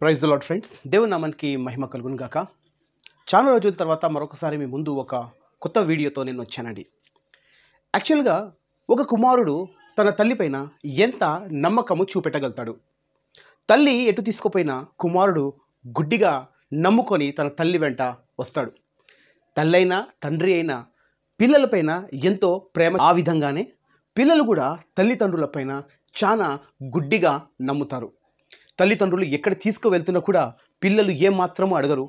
Praise the lord friends, దేవుని నామానికి మహిమ కలుగును గాక. చాలా రోజుల తర్వాత మరొకసారి మీ ముందు ఒక కొత్త వీడియోతో నేను వచ్చానండి. యాక్చువల్గా ఒక కుమారుడు తన తల్లి పైన ఎంత నమ్మకము చూపెట్టగలుగుతాడు. తల్లి ఎటు తీసుకుపోయినా కుమారుడు గుడ్డిగా నమ్ముకొని తన తల్లి వెంట వస్తాడు. తల్లైనా తండ్రి అయినా పిల్లలపైన ఎంతో ప్రేమ, ఆ విధంగానే పిల్లలు కూడా తల్లిదండ్రులపైన చాలా గుడ్డిగా నమ్ముతారు. తల్లిదండ్రులు ఎక్కడ తీసుకువెళ్తున్నా కూడా పిల్లలు ఏమాత్రము అడగరు.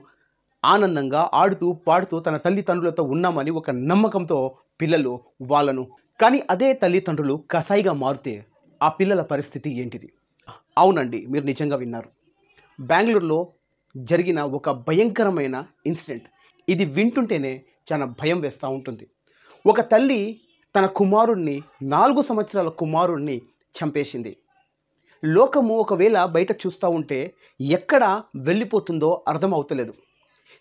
ఆనందంగా ఆడుతూ పాడుతూ తన తల్లిదండ్రులతో ఉన్నామని ఒక నమ్మకంతో పిల్లలు వాళ్ళను, కానీ అదే తల్లిదండ్రులు కసాయిగా మారితే ఆ పిల్లల పరిస్థితి ఏంటిది? అవునండి, మీరు నిజంగా విన్నారు. బెంగళూరులో జరిగిన ఒక భయంకరమైన ఇన్సిడెంట్. ఇది వింటుంటేనే చాలా భయం వేస్తూ ఉంటుంది. ఒక తల్లి తన కుమారుణ్ణి 4 సంవత్సరాల కుమారుణ్ణి చంపేసింది. లోకము ఒకవేళ బయట చూస్తూ ఉంటే ఎక్కడ వెళ్ళిపోతుందో అర్థం అవుతలేదు.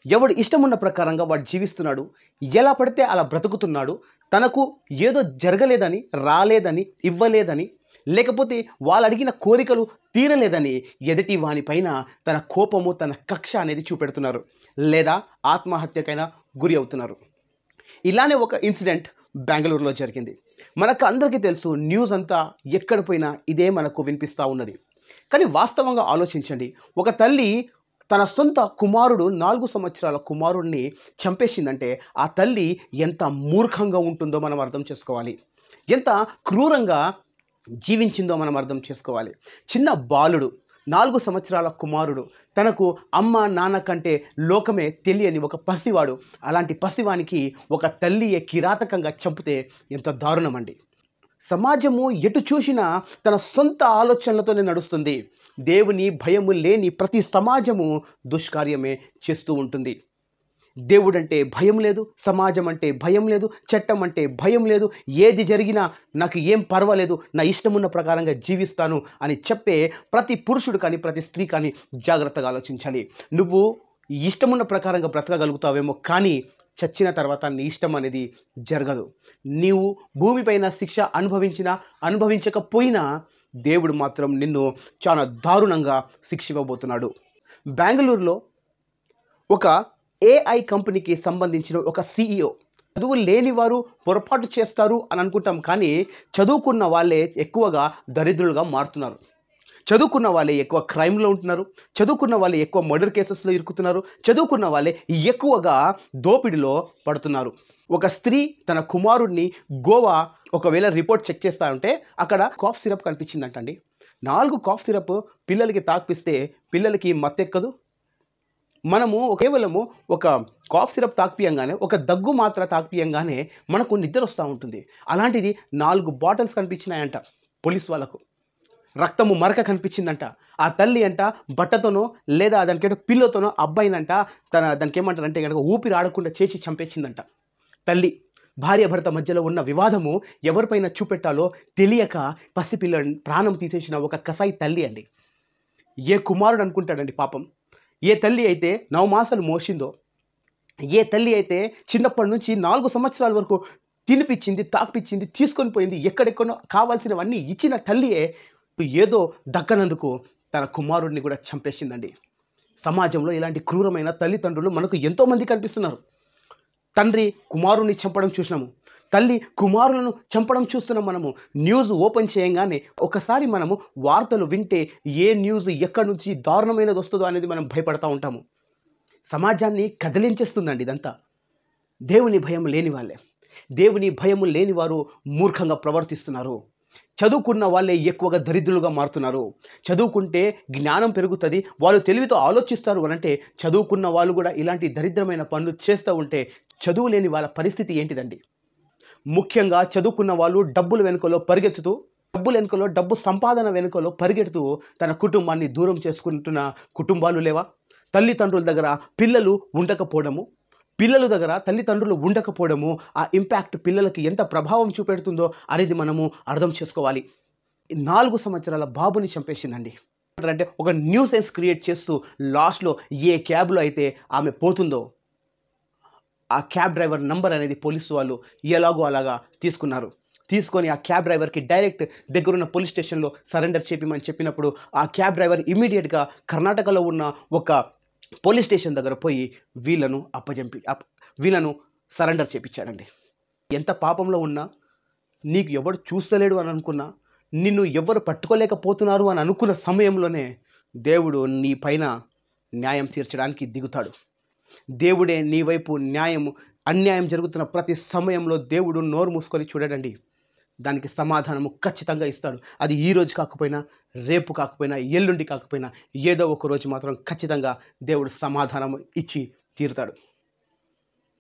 ఎవడు ఇష్టమున్న ప్రకారంగా వాడు జీవిస్తున్నాడు, ఎలా పడితే అలా బ్రతుకుతున్నాడు. తనకు ఏదో జరగలేదని, రాలేదని, ఇవ్వలేదని, లేకపోతే వాళ్ళు అడిగిన కోరికలు తీరలేదని ఎదుటి వానిపైన తన కోపము, తన కక్ష అనేది చూపెడుతున్నారు, లేదా ఆత్మహత్యకైనా గురి అవుతున్నారు. ఇలానే ఒక ఇన్సిడెంట్ బెంగళూరులో జరిగింది. మనకు అందరికీ తెలుసు, న్యూస్ అంతా ఎక్కడ పోయినా ఇదే మనకు వినిపిస్తూ ఉన్నది. కానీ వాస్తవంగా ఆలోచించండి, ఒక తల్లి తన సొంత కుమారుడు 4 సంవత్సరాల కుమారుడిని చంపేసిందంటే ఆ తల్లి ఎంత మూర్ఖంగా ఉంటుందో మనం అర్థం చేసుకోవాలి. ఎంత క్రూరంగా జీవించిందో మనం అర్థం చేసుకోవాలి. చిన్న బాలుడు, 4 సంవత్సరాల కుమారుడు, తనకు అమ్మ నాన్న కంటే లోకమే తెలియని ఒక పసివాడు. అలాంటి పసివానికి ఒక తల్లియే కిరాతకంగా చంపితే ఎంత దారుణం అండి. సమాజము ఎటు చూసినా తన సొంత ఆలోచనలతోనే నడుస్తుంది. దేవుని భయము లేని ప్రతి సమాజము దుష్కార్యమే చేస్తూ ఉంటుంది. దేవుడంటే భయం లేదు, సమాజం అంటే భయం లేదు, చట్టం అంటే భయం లేదు. ఏది జరిగినా నాకు ఏం పర్వాలేదు, నా ఇష్టమున్న ప్రకారంగా జీవిస్తాను అని చెప్పే ప్రతి పురుషుడు కానీ ప్రతి స్త్రీ కానీ జాగ్రత్తగా ఆలోచించాలి. నువ్వు ఇష్టమున్న ప్రకారంగా బ్రతకగలుగుతావేమో, కానీ చచ్చిన తర్వాత నీ ఇష్టం అనేది జరగదు. నీవు భూమిపైన శిక్ష అనుభవించకపోయినా దేవుడు మాత్రం నిన్ను చాలా దారుణంగా శిక్ష ఇవ్వబోతున్నాడు. బెంగళూరులో ఒక AI కంపెనీకి సంబంధించిన ఒక CEO, చదువు లేని వారు పొరపాటు చేస్తారు అని అనుకుంటాం, కానీ చదువుకున్న వాళ్ళే ఎక్కువగా దరిద్రులుగా మారుతున్నారు. చదువుకున్న వాళ్ళే ఎక్కువ క్రైమ్లో ఉంటున్నారు. చదువుకున్న వాళ్ళే ఎక్కువ మర్డర్ కేసెస్లో ఇరుకుతున్నారు. చదువుకున్న వాళ్ళే ఎక్కువగా దోపిడిలో పడుతున్నారు. ఒక స్త్రీ తన కుమారుడిని గోవా ఒకవేళ రిపోర్ట్ చెక్ చేస్తా ఉంటే అక్కడ కాఫ్ సిరప్ కనిపించిందంటండి. 4 కాఫ్ సిరప్ పిల్లలకి తాకిపిస్తే పిల్లలకి మత్తెక్కదు. మనము కేవలము ఒక కాఫ్ సిరప్ తాకిపియంగానే, ఒక దగ్గు మాత్ర తాకిపియంగానే మనకు నిద్ర వస్తూ ఉంటుంది. అలాంటిది 4 బాటిల్స్ కనిపించినాయంట పోలీస్ వాళ్ళకు. రక్తము మరక కనిపించిందంట. ఆ తల్లి అంట బట్టతోనో లేదా దానికంటే పిల్లతోనో అబ్బాయినంట దానికి ఏమంటారంటే కనుక ఊపిరి ఆడకుండా చేసి చంపేసిందంట. తల్లి భార్య భర్త మధ్యలో ఉన్న వివాదము ఎవరిపైన చూపెట్టాలో తెలియక పసిపిల్ల ప్రాణం తీసేసిన ఒక కసాయి తల్లి అండి. ఏ కుమారుడు అనుకుంటాడండి పాపం? ఏ తల్లి అయితే 9 మాసాలు మోసిందో, ఏ తల్లి అయితే చిన్నప్పటి నుంచి 4 సంవత్సరాల వరకు తినిపించింది, తాకిపించింది, తీసుకొని పోయింది, ఎక్కడెక్కడో కావాల్సినవన్నీ ఇచ్చిన తల్లియే ఏదో దక్కనందుకు తన కుమారుడిని కూడా చంపేసిందండి. సమాజంలో ఇలాంటి క్రూరమైన తల్లిదండ్రులు మనకు ఎంతోమంది కనిపిస్తున్నారు. తండ్రి కుమారుని చంపడం చూసినాము, తల్లి కుమారులను చంపడం చూస్తున్నాం. మనము న్యూస్ ఓపెన్ చేయంగానే ఒకసారి మనము వార్తలు వింటే ఏ న్యూస్ ఎక్కడి నుంచి దారుణమైనది వస్తుందో అనేది మనం భయపడతా ఉంటాము. సమాజాన్ని కదిలించేస్తుందండి ఇదంతా. దేవుని భయం లేని వాళ్ళే, దేవుని భయము లేని వారు మూర్ఖంగా ప్రవర్తిస్తున్నారు. చదువుకున్న వాళ్ళే ఎక్కువగా దరిద్రులుగా మారుతున్నారు. చదువుకుంటే జ్ఞానం పెరుగుతుంది, వాళ్ళు తెలివితో ఆలోచిస్తారు అనంటే చదువుకున్న వాళ్ళు కూడా ఇలాంటి దరిద్రమైన పనులు చేస్తూ ఉంటే చదువు లేని వాళ్ళ పరిస్థితి ఏంటిదండి? ముఖ్యంగా చదువుకున్న వాళ్ళు డబ్బుల వెనుకలో పరిగెత్తుతూ, డబ్బు సంపాదన వెనుకలో పరిగెడుతూ తన కుటుంబాన్ని దూరం చేసుకుంటున్న కుటుంబాలు లేవా? తల్లిదండ్రుల దగ్గర పిల్లలు ఉండకపోవడము, పిల్లల దగ్గర తల్లిదండ్రులు ఉండకపోవడము, ఆ ఇంపాక్ట్ పిల్లలకి ఎంత ప్రభావం చూపెడుతుందో అనేది మనము అర్థం చేసుకోవాలి. 4 సంవత్సరాల బాబుని చంపేసిందండి. అంటే ఒక న్యూసెన్స్ క్రియేట్ చేస్తూ లాస్ట్లో ఏ క్యాబ్లో అయితే ఆమె పోతుందో ఆ క్యాబ్ డ్రైవర్ నంబర్ అనేది పోలీసు వాళ్ళు ఎలాగో అలాగా తీసుకున్నారు. తీసుకొని ఆ క్యాబ్ డ్రైవర్కి డైరెక్ట్ దగ్గరున్న పోలీస్ స్టేషన్లో సరెండర్ చేపిమని చెప్పినప్పుడు ఆ క్యాబ్ డ్రైవర్ ఇమీడియట్గా కర్ణాటకలో ఉన్న ఒక పోలీస్ స్టేషన్ దగ్గర పోయి వీళ్ళను సరెండర్ చేపించాడండి. ఎంత పాపంలో ఉన్నా, నీకు ఎవడు చూస్తలేడు అని అనుకున్నా, నిన్ను ఎవరు పట్టుకోలేకపోతున్నారు అని అనుకున్న సమయంలోనే దేవుడు నీ పైన న్యాయం తీర్చడానికి దిగుతాడు. దేవుడే నీ వైపు అన్యాయం జరుగుతున్న ప్రతి సమయంలో దేవుడు నోరు మూసుకొని చూడడండి, దానికి సమాధానము ఖచ్చితంగా ఇస్తాడు. అది ఈ రోజు కాకపోయినా, రేపు కాకపోయినా, ఎల్లుండి కాకపోయినా, ఏదో ఒక రోజు మాత్రం ఖచ్చితంగా దేవుడు సమాధానం ఇచ్చి తీరుతాడు.